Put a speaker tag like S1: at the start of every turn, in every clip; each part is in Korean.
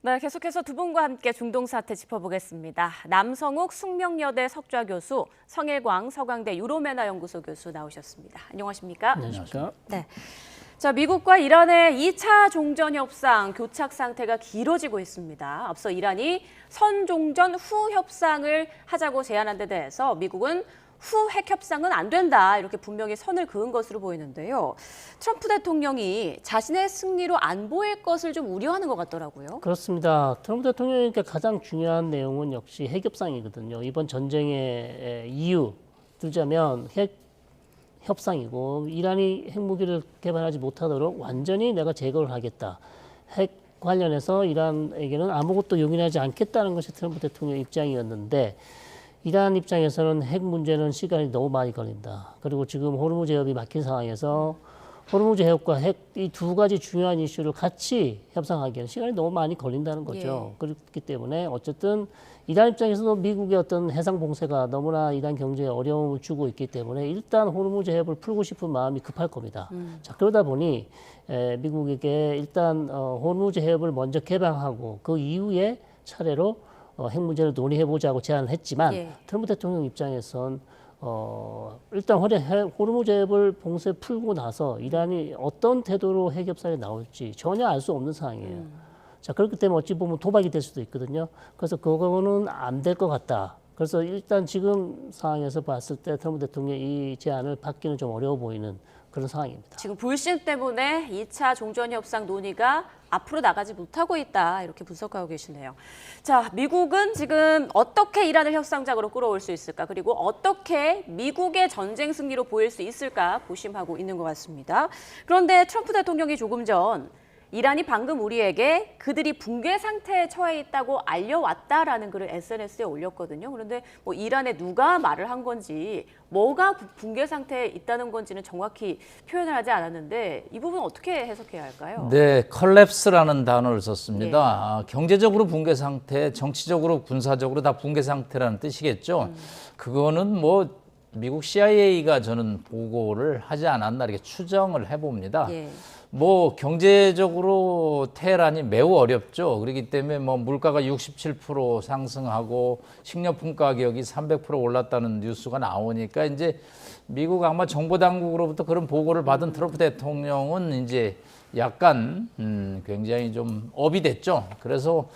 S1: 네, 계속해서 두 분과 함께 중동 사태 짚어보겠습니다. 남성욱 숙명여대 석좌 교수, 성일광 서강대 유로메나 연구소 교수 나오셨습니다. 안녕하십니까?
S2: 안녕하십니까?
S1: 네. 자, 미국과 이란의 2차 종전 협상 교착 상태가 길어지고 있습니다. 앞서 이란이 선종전 후 협상을 하자고 제안한 데 대해서 미국은 후 핵 협상은 안 된다 이렇게 분명히 선을 그은 것으로 보이는데요. 트럼프 대통령이 자신의 승리로 안 보일 것을 좀 우려하는 것 같더라고요.
S2: 그렇습니다. 트럼프 대통령에게 가장 중요한 내용은 역시 핵 협상이거든요. 이번 전쟁의 이유 들자면 핵 협상이고 이란이 핵무기를 개발하지 못하도록 완전히 내가 제거를 하겠다. 핵 관련해서 이란에게는 아무것도 용인하지 않겠다는 것이 트럼프 대통령의 입장이었는데 이란 입장에서는 핵 문제는 시간이 너무 많이 걸린다. 그리고 지금 호르무즈 해협이 막힌 상황에서 호르무즈 해협과 핵 이 두 가지 중요한 이슈를 같이 협상하기에는 시간이 너무 많이 걸린다는 거죠.
S1: 예.
S2: 그렇기 때문에 어쨌든 이란 입장에서도 미국의 어떤 해상 봉쇄가 너무나 이란 경제에 어려움을 주고 있기 때문에 일단 호르무즈 해협을 풀고 싶은 마음이 급할 겁니다. 자, 그러다 보니 미국에게 일단 호르무즈 해협을 먼저 개방하고 그 이후에 차례로 핵 문제를 논의해보자고 제안을 했지만
S1: 예.
S2: 트럼프 대통령 입장에선 일단 호르무즈 해협을 봉쇄 풀고 나서 이란이 어떤 태도로 핵 협상에 나올지 전혀 알 수 없는 상황이에요. 자, 그렇기 때문에 어찌 보면 도박이 될 수도 있거든요. 그래서 그거는 안 될 것 같다. 그래서 일단 지금 상황에서 봤을 때 트럼프 대통령이 이 제안을 받기는 좀 어려워 보이는 그런 상황입니다.
S1: 지금 불신 때문에 2차 종전 협상 논의가 앞으로 나가지 못하고 있다 이렇게 분석하고 계시네요. 자, 미국은 지금 어떻게 이란을 협상장으로 끌어올 수 있을까? 그리고 어떻게 미국의 전쟁 승리로 보일 수 있을까 고심하고 있는 것 같습니다. 그런데 트럼프 대통령이 조금 전 이란이 방금 우리에게 그들이 붕괴 상태에 처해 있다고 알려왔다라는 글을 SNS에 올렸거든요. 그런데 뭐 이란에 누가 말을 한 건지 뭐가 붕괴 상태에 있다는 건지는 정확히 표현을 하지 않았는데 이 부분 어떻게 해석해야 할까요?
S3: 네, 컬랩스라는 단어를 썼습니다. 경제적으로 붕괴 상태, 정치적으로 군사적으로 다 붕괴 상태라는 뜻이겠죠. 그거는 뭐 미국 CIA가 저는 보고를 하지 않았나 이렇게 추정을 해봅니다.
S1: 예.
S3: 뭐 경제적으로 테헤란이 매우 어렵죠. 그렇기 때문에 뭐 물가가 67% 상승하고 식료품 가격이 300% 올랐다는 뉴스가 나오니까 이제 미국 아마 정보 당국으로부터 그런 보고를 받은 트럼프 대통령은 이제 약간 굉장히 좀 업이 됐죠. 그래서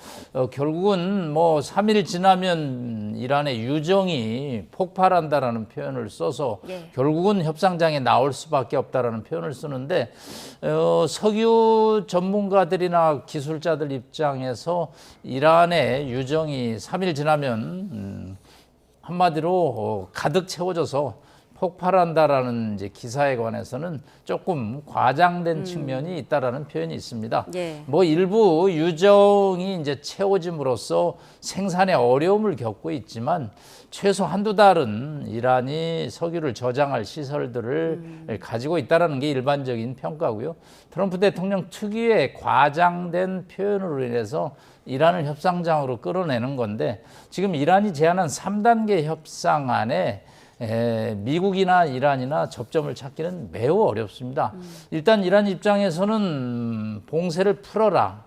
S3: 결국은 뭐 3일 지나면 이란의 유정이 폭발한다라는 표현을 써서
S1: 예.
S3: 결국은 협상장에 나올 수밖에 없다라는 표현을 쓰는데 석유 전문가들이나 기술자들 입장에서 이란의 유정이 3일 지나면 한마디로 가득 채워져서 폭발한다라는 이제 기사에 관해서는 조금 과장된 측면이 있다라는 표현이 있습니다.
S1: 예.
S3: 뭐 일부 유정이 이제 채워짐으로써 생산에 어려움을 겪고 있지만 최소 한두 달은 이란이 석유를 저장할 시설들을 가지고 있다라는 게 일반적인 평가고요. 트럼프 대통령 특유의 과장된 표현으로 인해서 이란을 협상장으로 끌어내는 건데 지금 이란이 제안한 3단계 협상안에 미국이나 이란이나 접점을 찾기는 매우 어렵습니다. 일단 이란 입장에서는 봉쇄를 풀어라.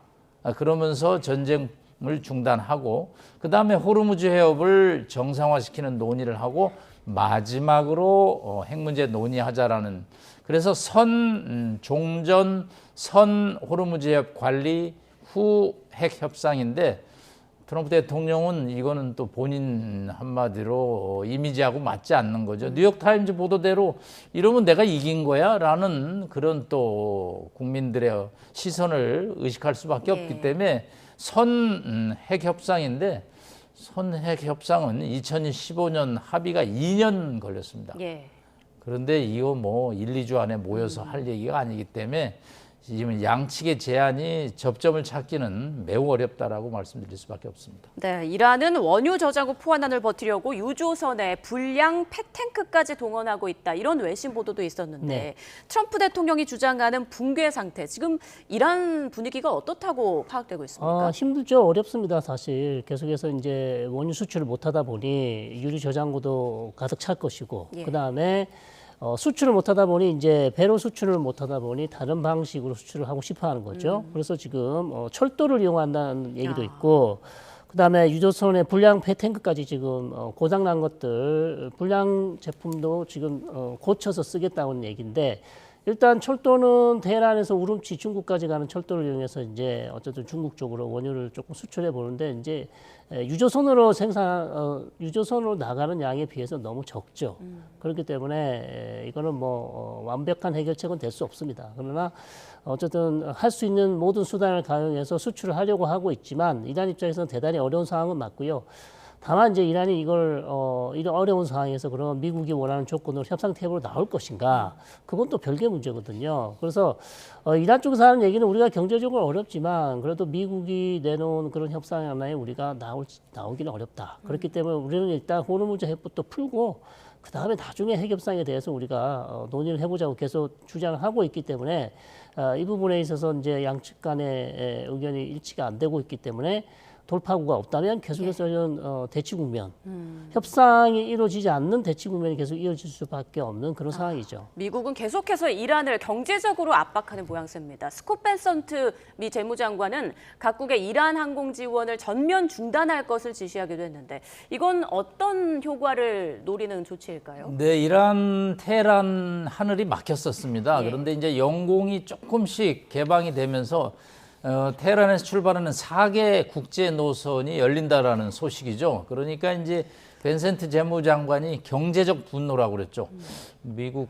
S3: 그러면서 전쟁을 중단하고 그다음에 호르무즈 해협을 정상화시키는 논의를 하고 마지막으로 핵 문제 논의하자라는 그래서 종전 선 호르무즈 해협 관리 후 핵 협상인데 트럼프 대통령은 이거는 또 본인 한마디로 이미지하고 맞지 않는 거죠. 뉴욕타임즈 보도대로 이러면 내가 이긴 거야? 라는 그런 또 국민들의 시선을 의식할 수밖에 없기 때문에 선 핵 협상인데 선 핵 협상은 2015년 합의가 2년 걸렸습니다.
S1: 예.
S3: 그런데 이거 뭐 1, 2주 안에 모여서 할 얘기가 아니기 때문에 지금 양측의 제안이 접점을 찾기는 매우 어렵다라고 말씀드릴 수밖에 없습니다.
S1: 네, 이란은 원유 저장고 포환안을 버티려고 유조선에 불량 폐탱크까지 동원하고 있다. 이런 외신 보도도 있었는데
S2: 네.
S1: 트럼프 대통령이 주장하는 붕괴 상태, 지금 이란 분위기가 어떻다고 파악되고 있습니까?
S2: 힘들죠. 어렵습니다. 사실 계속해서 이제 원유 수출을 못하다 보니 유리 저장고도 가득 찰 것이고
S1: 예.
S2: 그다음에 수출을 못하다 보니 이제 배로 수출을 못하다 보니 다른 방식으로 수출을 하고 싶어하는 거죠. 그래서 지금 철도를 이용한다는 얘기도 있고, 그다음에 유조선의 불량 폐탱크까지 지금 고장난 것들 불량 제품도 지금 고쳐서 쓰겠다는 얘기인데. 일단 철도는 테헤란에서 우룸치 중국까지 가는 철도를 이용해서 이제 어쨌든 중국 쪽으로 원유를 조금 수출해 보는데 이제 유조선으로 유조선으로 나가는 양에 비해서 너무 적죠. 그렇기 때문에 이거는 뭐 완벽한 해결책은 될 수 없습니다. 그러나 어쨌든 할 수 있는 모든 수단을 가용해서 수출을 하려고 하고 있지만 이란 입장에서는 대단히 어려운 상황은 맞고요. 다만 이제 이란이 이걸 이런 어려운 상황에서 그러면 미국이 원하는 조건으로 협상 테이블로 나올 것인가? 그건 또 별개 문제거든요. 그래서 이란 쪽에서 하는 얘기는 우리가 경제적으로 어렵지만 그래도 미국이 내놓은 그런 협상 하나에 우리가 나오기는 어렵다. 그렇기 때문에 우리는 일단 호르무즈 해법도 풀고 그 다음에 나중에 핵협상에 대해서 우리가 논의를 해보자고 계속 주장을 하고 있기 때문에 이 부분에 있어서 이제 양측 간의 의견이 일치가 안 되고 있기 때문에 돌파구가 없다면 계속해서 이런 대치 국면, 협상이 이루어지지 않는 대치 국면이 계속 이어질 수밖에 없는 그런 상황이죠.
S1: 미국은 계속해서 이란을 경제적으로 압박하는 모양새입니다. 스콧 벤선트 미 재무장관은 각국의 이란 항공 지원을 전면 중단할 것을 지시하기도 했는데 이건 어떤 효과를 노리는 조치일까요?
S3: 네, 이란 테헤란 하늘이 막혔었습니다. 그런데 이제 영공이 조금씩 개방이 되면서 테헤란에서 출발하는 4개 국제 노선이 열린다라는 소식이죠. 그러니까 이제 벤센트 재무장관이 경제적 분노라고 그랬죠. 미국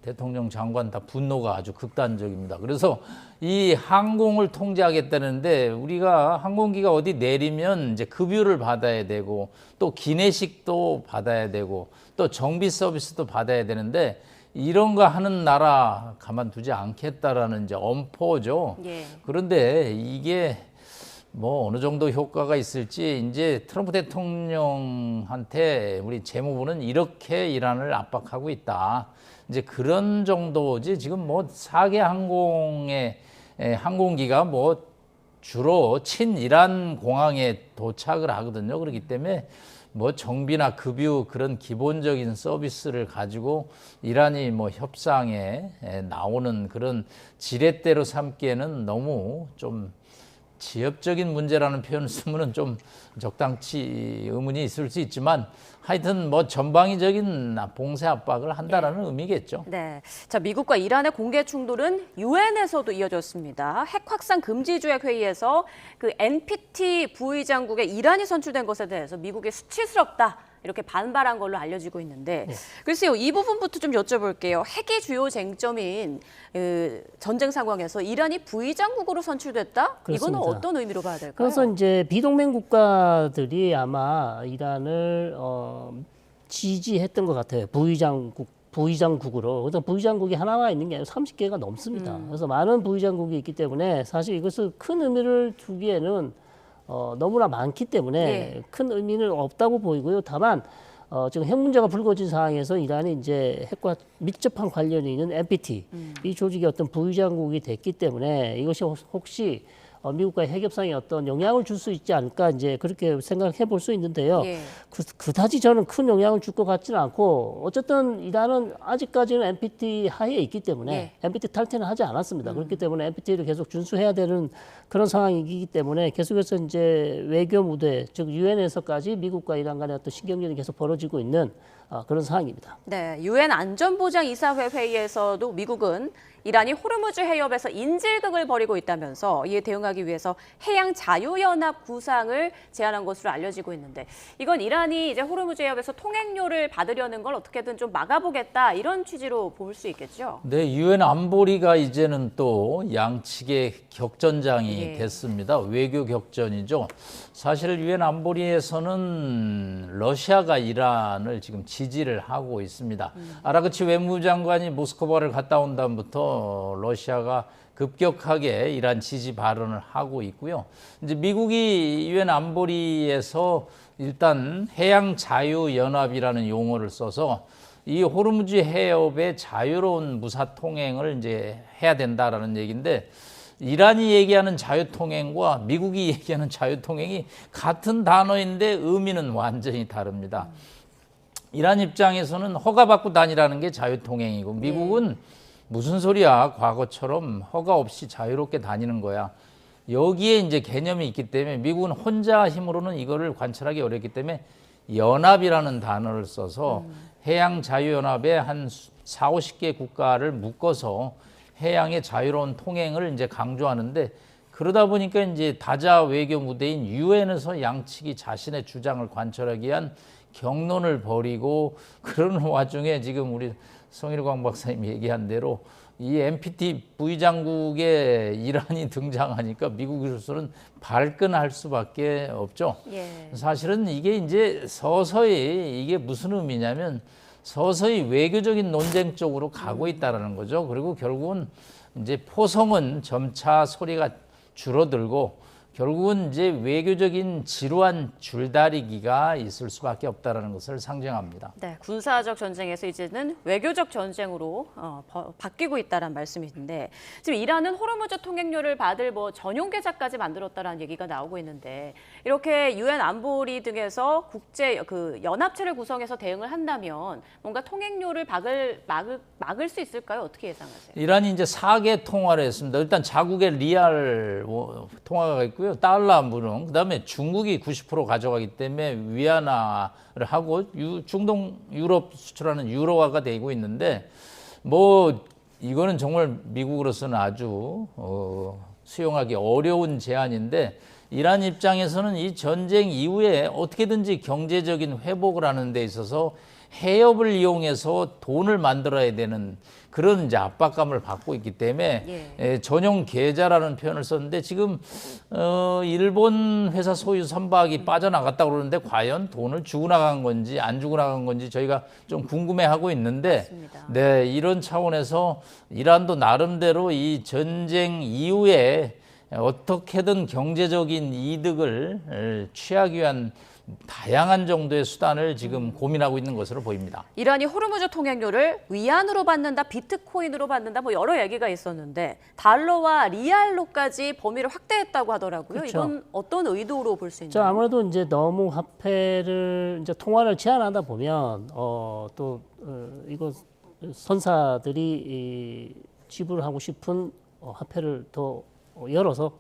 S3: 대통령 장관 다 분노가 아주 극단적입니다. 그래서 이 항공을 통제하겠다는데 우리가 항공기가 어디 내리면 이제 급유를 받아야 되고 또 기내식도 받아야 되고 또 정비 서비스도 받아야 되는데 이런 거 하는 나라 가만두지 않겠다라는 이제 엄포죠. 그런데 이게 뭐 어느 정도 효과가 있을지 이제 트럼프 대통령한테 우리 재무부는 이렇게 이란을 압박하고 있다. 이제 그런 정도지 지금 뭐 4개 항공기가 뭐 주로 친이란 공항에 도착을 하거든요. 그렇기 때문에 뭐 정비나 급유 그런 기본적인 서비스를 가지고 이란이 뭐 협상에 나오는 그런 지렛대로 삼기에는 너무 좀 지엽적인 문제라는 표현을 쓰면은 좀 적당치 의문이 있을 수 있지만 하여튼 뭐 전방위적인 봉쇄 압박을 한다라는 의미겠죠.
S1: 네. 자, 미국과 이란의 공개 충돌은 유엔에서도 이어졌습니다. 핵 확산 금지 조약 회의에서 그 NPT 부의장국에 이란이 선출된 것에 대해서 미국이 수치스럽다. 이렇게 반발한 걸로 알려지고 있는데 글쎄요, 이 부분부터 좀 여쭤볼게요. 핵이 주요 쟁점인 전쟁 상황에서 이란이 부의장국으로 선출됐다?
S2: 그렇습니다.
S1: 이거는 어떤 의미로 봐야 될까요?
S2: 그래서 이제 비동맹 국가들이 아마 이란을 지지했던 것 같아요. 부의장국으로. 그래서 부의장국이 하나가 있는 게 아니라 30개가 넘습니다. 그래서 많은 부의장국이 있기 때문에 사실 이것을 큰 의미를 두기에는 너무나 많기 때문에 큰 의미는 없다고 보이고요. 다만 지금 핵 문제가 불거진 상황에서 이란이 이제 핵과 밀접한 관련이 있는 NPT 이 조직의 어떤 부의장국이 됐기 때문에 이것이 혹시 미국과의 핵협상에 어떤 영향을 줄 수 있지 않을까 이제 그렇게 생각해 볼 수 있는데요. 그다지 저는 큰 영향을 줄 것 같지는 않고 어쨌든 이란은 아직까지는 NPT 하에 있기 때문에 NPT 탈퇴는 하지 않았습니다. 그렇기 때문에 NPT를 계속 준수해야 되는 그런 상황이기 때문에 계속해서 이제 외교 무대 즉 유엔에서까지 미국과 이란 간의 어떤 신경전이 계속 벌어지고 있는 그런 상황입니다.
S1: 네, 유엔 안전보장이사회 회의에서도 미국은 이란이 호르무즈 해협에서 인질극을 벌이고 있다면서 이에 대응하기 위해서 해양 자유연합 구상을 제안한 것으로 알려지고 있는데 이건 이란이 이제 호르무즈 해협에서 통행료를 받으려는 걸 어떻게든 좀 막아보겠다 이런 취지로 볼 수 있겠죠.
S3: 네, 유엔 안보리가 이제는 또 양측의 격전장이 됐습니다. 외교 격전이죠. 사실 유엔 안보리에서는 러시아가 이란을 지금 지지를 하고 있습니다. 아라그치 외무장관이 모스크바를 갔다 온 다음부터 러시아가 급격하게 이란 지지 발언을 하고 있고요. 이제 미국이 유엔 안보리에서 일단 해양 자유 연합이라는 용어를 써서 이 호르무즈 해협의 자유로운 무사 통행을 이제 해야 된다라는 얘기인데 이란이 얘기하는 자유통행과 미국이 얘기하는 자유통행이 같은 단어인데 의미는 완전히 다릅니다. 이란 입장에서는 허가받고 다니라는 게 자유통행이고 미국은 무슨 소리야, 과거처럼 허가 없이 자유롭게 다니는 거야. 여기에 이제 개념이 있기 때문에 미국은 혼자 힘으로는 이거를 관철하기 어렵기 때문에 연합이라는 단어를 써서 해양자유연합에 한 4, 50개 국가를 묶어서 해양의 자유로운 통행을 이제 강조하는데, 그러다 보니까 이제 다자 외교 무대인 유엔에서 양측이 자신의 주장을 관철하기 위한 격론을 벌이고, 그런 와중에 지금 우리 성일광 박사님이 얘기한 대로 이 NPT 부의장국에 이란이 등장하니까 미국으로서는 발끈할 수밖에 없죠.
S1: 예.
S3: 사실은 이게 이제 서서히 이게 무슨 의미냐면 서서히 외교적인 논쟁 쪽으로 가고 있다라는 거죠. 그리고 결국은 이제 포성은 점차 소리가 줄어들고 결국은 이제 외교적인 지루한 줄다리기가 있을 수밖에 없다라는 것을 상징합니다.
S1: 네, 군사적 전쟁에서 이제는 외교적 전쟁으로 바뀌고 있다는 말씀이신데, 지금 이란은 호르무즈 통행료를 받을 뭐 전용 계좌까지 만들었다라는 얘기가 나오고 있는데, 이렇게 유엔 안보리 등에서 국제 그 연합체를 구성해서 대응을 한다면 뭔가 통행료를 막을 수 있을까요? 어떻게 예상하세요?
S3: 이란이 이제 4개 통화를 했습니다. 일단 자국의 리알 통화가 있고요. 달러 무능, 그다음에 중국이 90% 가져가기 때문에 위안화를 하고 중동 유럽 수출하는 유로화가 되고 있는데, 뭐 이거는 정말 미국으로서는 아주 수용하기 어려운 제안인데, 이란 입장에서는 이 전쟁 이후에 어떻게든지 경제적인 회복을 하는 데 있어서 해협을 이용해서 돈을 만들어야 되는 그런 이제 압박감을 받고 있기 때문에 전용 계좌라는 표현을 썼는데, 지금 일본 회사 소유 선박이 빠져나갔다고 그러는데 과연 돈을 주고 나간 건지 안 주고 나간 건지 저희가 좀 궁금해하고 있는데,
S1: 맞습니다.
S3: 네, 이런 차원에서 이란도 나름대로 이 전쟁 이후에 어떻게든 경제적인 이득을 취하기 위한 다양한 정도의 수단을 지금 고민하고 있는 것으로 보입니다.
S1: 이란이 호르무즈 통행료를 위안으로 받는다, 비트코인으로 받는다, 뭐 여러 얘기가 있었는데 달러와 리알로까지 범위를 확대했다고 하더라고요.
S2: 그렇죠.
S1: 이건 어떤 의도로 볼 수
S2: 저
S1: 있나요?
S2: 아무래도 이제 너무 화폐를 이제 통화를 제한하다 보면 이거 선사들이 지불하고 싶은 화폐를 더 열어서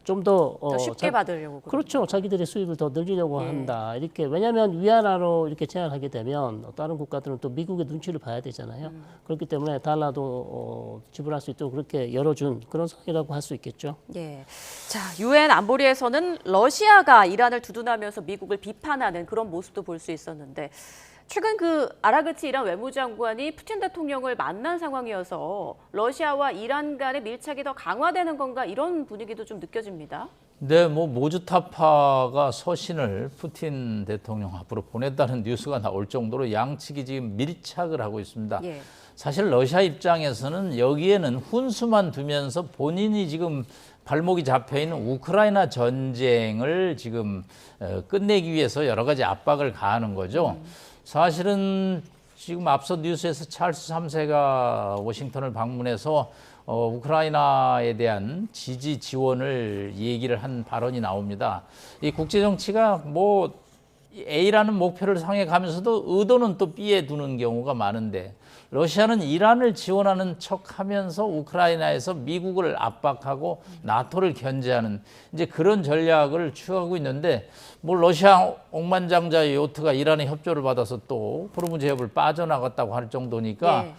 S2: 좀 더
S1: 더 쉽게 받으려고.
S2: 그렇죠. 자기들의 수입을 더 늘리려고
S1: 예.
S2: 한다. 이렇게 왜냐하면 위안화로 이렇게 제한하게 되면 다른 국가들은 또 미국의 눈치를 봐야 되잖아요. 그렇기 때문에 달러도 지불할 수 있도록 그렇게 열어준 그런 상황이라고 할 수 있겠죠.
S1: 예. 자, 유엔 안보리에서는 러시아가 이란을 두둔하면서 미국을 비판하는 그런 모습도 볼 수 있었는데, 최근 그 아라그치 이란 외무장관이 푸틴 대통령을 만난 상황이어서 러시아와 이란 간의 밀착이 더 강화되는 건가, 이런 분위기도 좀 느껴집니다.
S3: 네, 뭐 모주타파가 서신을 푸틴 대통령 앞으로 보냈다는 뉴스가 나올 정도로 양측이 지금 밀착을 하고 있습니다.
S1: 예.
S3: 사실 러시아 입장에서는 여기에는 훈수만 두면서 본인이 지금 발목이 잡혀 있는 우크라이나 전쟁을 지금 끝내기 위해서 여러 가지 압박을 가하는 거죠. 사실은 지금 앞서 뉴스에서 찰스 3세가 워싱턴을 방문해서 우크라이나에 대한 지지 지원을 얘기를 한 발언이 나옵니다. 이 국제 정치가 뭐 A라는 목표를 향해 가면서도 의도는 또 B에 두는 경우가 많은데, 러시아는 이란을 지원하는 척하면서 우크라이나에서 미국을 압박하고 나토를 견제하는 이제 그런 전략을 취하고 있는데, 뭐 러시아 억만장자의 요트가 이란의 협조를 받아서 또 호르무즈 해협을 빠져나갔다고 할 정도니까
S1: 예.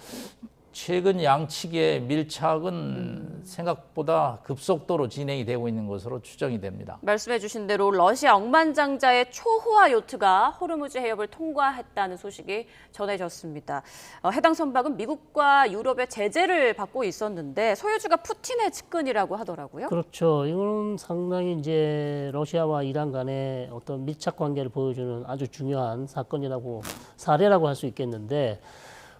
S3: 최근 양측의 밀착은 생각보다 급속도로 진행이 되고 있는 것으로 추정이 됩니다.
S1: 말씀해 주신 대로 러시아 억만장자의 초호화 요트가 호르무즈 해협을 통과했다는 소식이 전해졌습니다. 해당 선박은 미국과 유럽의 제재를 받고 있었는데 소유주가 푸틴의 측근이라고 하더라고요.
S2: 그렇죠. 이거는 상당히 이제 러시아와 이란 간의 어떤 밀착 관계를 보여주는 아주 중요한 사례라고 할 수 있겠는데,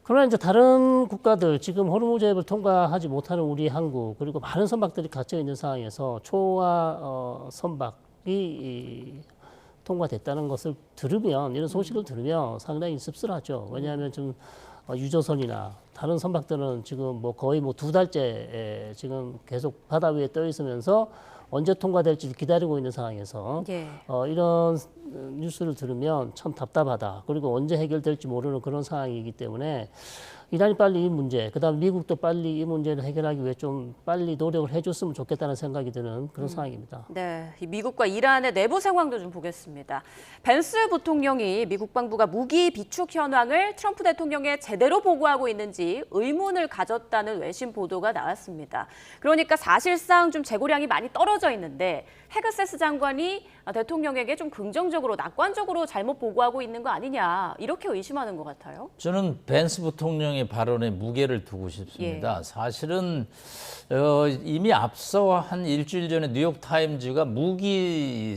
S2: 그러나 이제 다른 국가들 지금 호르무즈 해협을 통과하지 못하는 우리 한국, 그리고 많은 선박들이 갇혀 있는 상황에서 초호화 선박이 통과됐다는 것을 들으면, 이런 소식을 들으면 상당히 씁쓸하죠. 왜냐하면 좀 유조선이나 다른 선박들은 지금 뭐 거의 뭐 2달째 지금 계속 바다 위에 떠 있으면서 언제 통과될지 기다리고 있는 상황에서
S1: 예.
S2: 이런 뉴스를 들으면 참 답답하다. 그리고 언제 해결될지 모르는 그런 상황이기 때문에 이란이 빨리 이 문제, 그다음 미국도 빨리 이 문제를 해결하기 위해 좀 빨리 노력을 해줬으면 좋겠다는 생각이 드는 그런 상황입니다.
S1: 네, 이 미국과 이란의 내부 상황도 좀 보겠습니다. 벤스 부통령이 미국 방부가 무기 비축 현황을 트럼프 대통령에 제대로 보고하고 있는지 의문을 가졌다는 외신 보도가 나왔습니다. 그러니까 사실상 좀 재고량이 많이 떨어져 있는데 헤그세스 장관이 대통령에게 좀 긍정적으로, 낙관적으로 잘못 보고하고 있는 거 아니냐 이렇게 의심하는 것 같아요.
S3: 저는 벤스 부통령의 발언에 무게를 두고 싶습니다. 사실은 이미 앞서 한 일주일 전에 뉴욕타임즈가 무기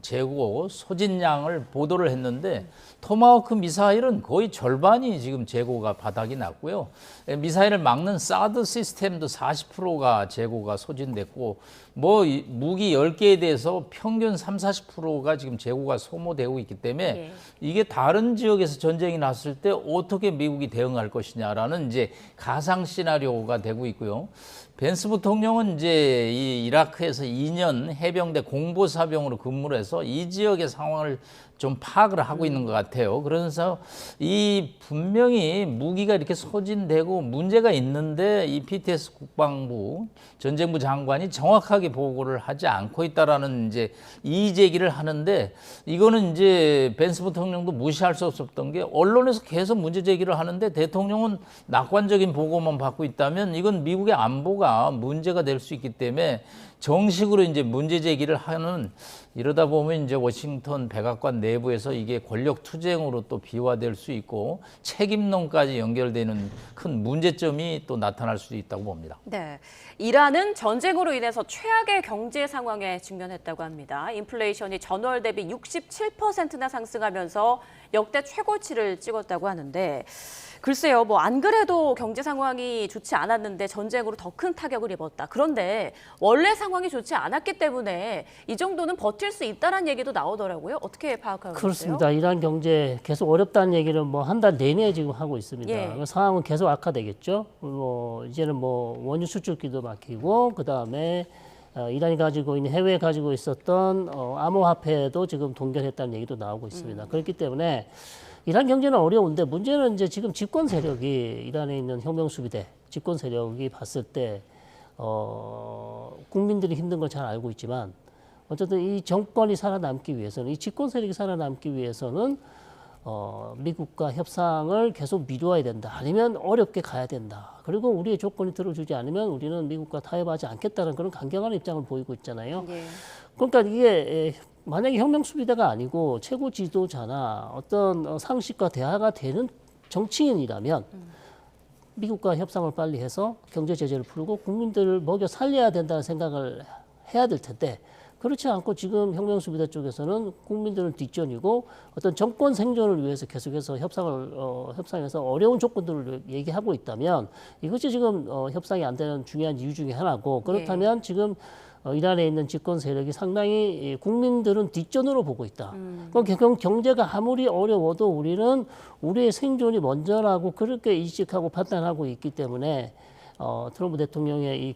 S3: 재고 소진량을 보도를 했는데 토마호크 미사일은 거의 절반이 지금 재고가 바닥이 났고요. 미사일을 막는 사드 시스템도 40%가 재고가 소진됐고 뭐 무기 10개에 대해서 평균 30-40%가 지금 재고가 소모되고 있기 때문에 이게 다른 지역에서 전쟁이 났을 때 어떻게 미국이 대응할 것이냐라는 이제 가상 시나리오가 되고 있고요. 벤스 부통령은 이제 이 이라크에서 2년 해병대 공보사병으로 근무를 해서 이 지역의 상황을 좀 파악을 하고 있는 것 같아요. 그래서 이 분명히 무기가 이렇게 소진되고 문제가 있는데 이 PTS 국방부 전쟁부 장관이 정확하게 보고를 하지 않고 있다라는 이제 이의 제기를 하는데 이거는 이제 벤스 부통령도 무시할 수 없었던 게 언론에서 계속 문제 제기를 하는데 대통령은 낙관적인 보고만 받고 있다면 이건 미국의 안보가 문제가 될 수 있기 때문에 정식으로 이제 문제 제기를 하는 이러다 보면 이제 워싱턴 백악관 내부에서 이게 권력 투쟁으로 또 비화될 수 있고 책임론까지 연결되는 큰 문제점이 또 나타날 수도 있다고 봅니다.
S1: 네, 이란은 전쟁으로 인해서 최악의 경제 상황에 직면했다고 합니다. 인플레이션이 전월 대비 67%나 상승하면서 역대 최고치를 찍었다고 하는데 글쎄요, 뭐 안 그래도 경제 상황이 좋지 않았는데 전쟁으로 더 큰 타격을 입었다. 그런데 원래 상황이 좋지 않았기 때문에 이 정도는 버틸 수 있다는 얘기도 나오더라고요. 어떻게 파악하고 계세요?
S2: 그렇습니다. 이란 경제 계속 어렵다는 얘기를 뭐 한 달 내내 지금 하고 있습니다.
S1: 예.
S2: 상황은 계속 악화되겠죠. 뭐 이제는 뭐 원유 수출기도 막히고 그 다음에 이란이 가지고 있는 해외에 가지고 있었던 암호화폐도 지금 동결했다는 얘기도 나오고 있습니다. 그렇기 때문에 이란 경제는 어려운데 문제는 이제 지금 집권 세력이 이란에 있는 혁명수비대 집권 세력이 봤을 때 국민들이 힘든 걸 잘 알고 있지만 어쨌든 이 정권이 살아남기 위해서는 이 집권 세력이 살아남기 위해서는 미국과 협상을 계속 미뤄야 된다. 아니면 어렵게 가야 된다. 그리고 우리의 조건이 들어주지 않으면 우리는 미국과 타협하지 않겠다는 그런 강경한 입장을 보이고 있잖아요.
S1: 예.
S2: 그러니까 이게 만약에 혁명수비대가 아니고 최고 지도자나 어떤 상식과 대화가 되는 정치인이라면 미국과 협상을 빨리 해서 경제 제재를 풀고 국민들을 먹여 살려야 된다는 생각을 해야 될 텐데 그렇지 않고 지금 혁명수비대 쪽에서는 국민들은 뒷전이고 어떤 정권 생존을 위해서 계속해서 협상에서 어려운 조건들을 얘기하고 있다면 이것이 지금 협상이 안 되는 중요한 이유 중에 하나고 그렇다면 지금 이란에 있는 집권 세력이 상당히 국민들은 뒷전으로 보고 있다. 그럼 경제가 아무리 어려워도 우리는 우리의 생존이 먼저라고 그렇게 인식하고 판단하고 있기 때문에 트럼프 대통령의 이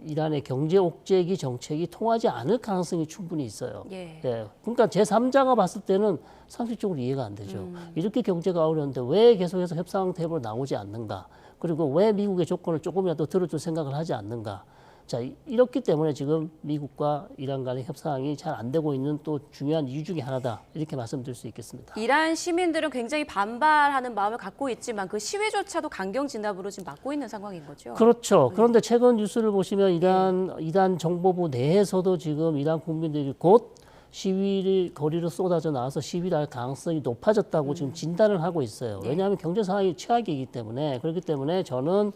S2: 이란의 경제 옥죄기 정책이 통하지 않을 가능성이 충분히 있어요.
S1: 예.
S2: 네. 그러니까 제3자가 봤을 때는 상식적으로 이해가 안 되죠. 이렇게 경제가 어려운데 왜 계속해서 협상 테이블로 나오지 않는가? 그리고 왜 미국의 조건을 조금이라도 들어줄 생각을 하지 않는가? 자, 이렇기 때문에 지금 미국과 이란 간의 협상이 잘 안 되고 있는 또 중요한 이유 중에 하나다. 이렇게 말씀드릴 수 있겠습니다.
S1: 이란 시민들은 굉장히 반발하는 마음을 갖고 있지만 그 시위조차도 강경 진압으로 지금 막고 있는 상황인 거죠.
S2: 그렇죠. 그런데 최근 뉴스를 보시면 이란 정보부 내에서도 지금 이란 국민들이 곧 시위를 거리로 쏟아져 나와서 시위를 할 가능성이 높아졌다고 지금 진단을 하고 있어요. 왜냐하면 경제 상황이 최악이기 때문에 그렇기 때문에 저는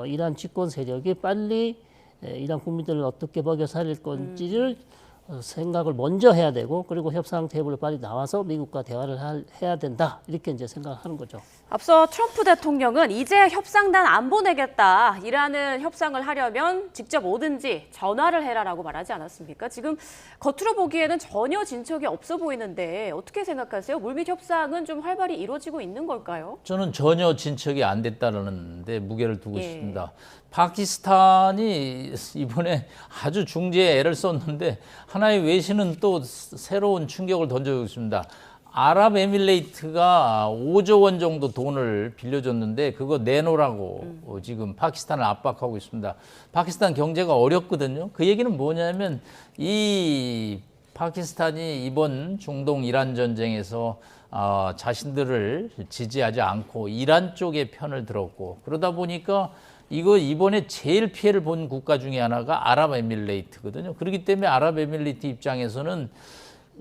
S2: 이란 집권 세력이 빨리 이란 국민들을 어떻게 먹여 살릴 건지를 생각을 먼저 해야 되고 그리고 협상 테이블에 빨리 나와서 미국과 대화를 해야 된다 이렇게 이제 생각하는 거죠.
S1: 앞서 트럼프 대통령은 이제 협상단 안 보내겠다. 이란은 협상을 하려면 직접 오든지 전화를 해라라고 말하지 않았습니까? 지금 겉으로 보기에는 전혀 진척이 없어 보이는데 어떻게 생각하세요? 물밑 협상은 좀 활발히 이루어지고 있는 걸까요?
S3: 저는 전혀 진척이 안 됐다는 데 무게를 두고
S1: 예.
S3: 싶습니다. 파키스탄이 이번에 아주 중재에 애를 썼는데 하나의 외신은 또 새로운 충격을 던져주고 있습니다. 아랍에미레이트가 5조 원 정도 돈을 빌려줬는데 그거 내놓으라고 지금 파키스탄을 압박하고 있습니다. 파키스탄 경제가 어렵거든요. 그 얘기는 뭐냐면 이 파키스탄이 이번 중동 이란 전쟁에서 자신들을 지지하지 않고 이란 쪽의 편을 들었고 그러다 보니까 이거 이번에 제일 피해를 본 국가 중에 하나가 아랍에미레이트거든요. 그렇기 때문에 아랍에미레이트 입장에서는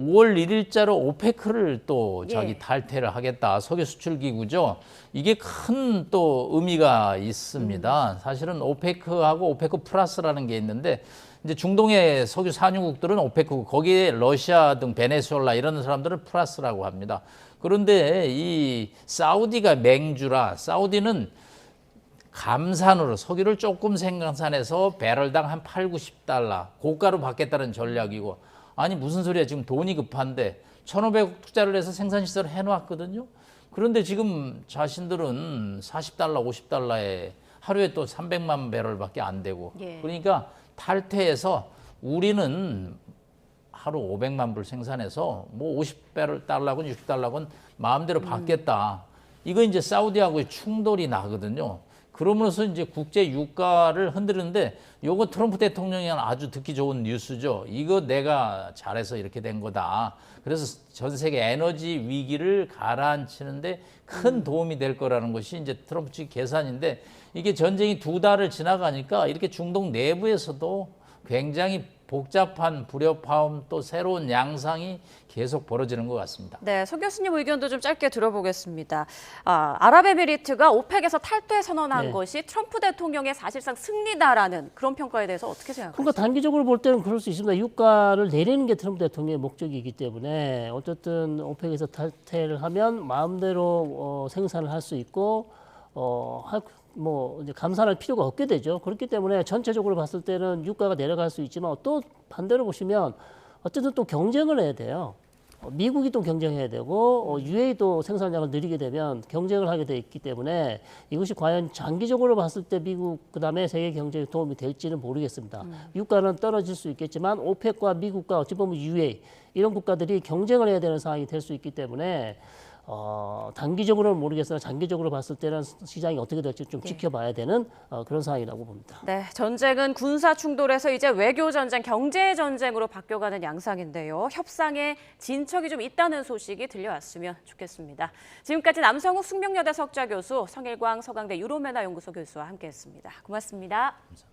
S3: 5월 1일자로 오페크를 또 자기 탈퇴를 하겠다. 석유 수출 기구죠. 이게 큰 또 의미가 있습니다. 사실은 오페크하고 오페크 플러스라는 게 있는데 이제 중동의 석유 산유국들은 오페크, 거기에 러시아 등 베네수엘라 이런 사람들은 플러스라고 합니다. 그런데 이 사우디가 맹주라 사우디는 감산으로 석유를 조금 생산해서 배럴당 한 8, 90달러 고가로 받겠다는 전략이고 아니 무슨 소리야 지금 돈이 급한데 1,500억 투자를 해서 생산시설을 해놨거든요. 그런데 지금 자신들은 40달러, 50달러에 하루에 또 300만 배럴밖에 안 되고 그러니까 탈퇴해서 우리는 하루 500만 불 생산해서 뭐 50달러건 60달러건 마음대로 받겠다. 이거 이제 사우디하고의 충돌이 나거든요. 그러면서 이제 국제 유가를 흔드는데 요거 트럼프 대통령이 아주 듣기 좋은 뉴스죠. 이거 내가 잘해서 이렇게 된 거다. 그래서 전 세계 에너지 위기를 가라앉히는데 큰 도움이 될 거라는 것이 이제 트럼프 측 계산인데 이게 전쟁이 2달을 지나가니까 이렇게 중동 내부에서도 굉장히 복잡한 불협화음 또 새로운 양상이 계속 벌어지는 것 같습니다.
S1: 네, 서 교수님 의견도 좀 짧게 들어보겠습니다. 아랍에미리트가 오펙에서 탈퇴 선언한 것이 트럼프 대통령의 사실상 승리다라는 그런 평가에 대해서 어떻게 생각하세요?
S2: 그러니까 단기적으로 볼 때는 그럴 수 있습니다. 유가를 내리는 게 트럼프 대통령의 목적이기 때문에 어쨌든 오펙에서 탈퇴를 하면 마음대로 생산을 할 수 있고 뭐 이제 감산할 필요가 없게 되죠. 그렇기 때문에 전체적으로 봤을 때는 유가가 내려갈 수 있지만 또 반대로 보시면 어쨌든 또 경쟁을 해야 돼요. 미국이 또 경쟁해야 되고 UAE도 생산량을 늘리게 되면 경쟁을 하게 돼 있기 때문에 이것이 과연 장기적으로 봤을 때 미국 그다음에 세계 경제에 도움이 될지는 모르겠습니다. 유가는 떨어질 수 있겠지만 오펙과 미국과 어찌 보면 UAE 이런 국가들이 경쟁을 해야 되는 상황이 될 수 있기 때문에 단기적으로는 모르겠으나 장기적으로 봤을 때는 시장이 어떻게 될지 좀 지켜봐야 되는 그런 상황이라고 봅니다.
S1: 네, 전쟁은 군사 충돌에서 이제 외교 전쟁, 경제 전쟁으로 바뀌어가는 양상인데요. 협상에 진척이 좀 있다는 소식이 들려왔으면 좋겠습니다. 지금까지 남성욱 숙명여대 석좌 교수, 성일광 서강대 유로메나 연구소 교수와 함께했습니다. 고맙습니다.
S3: 감사합니다.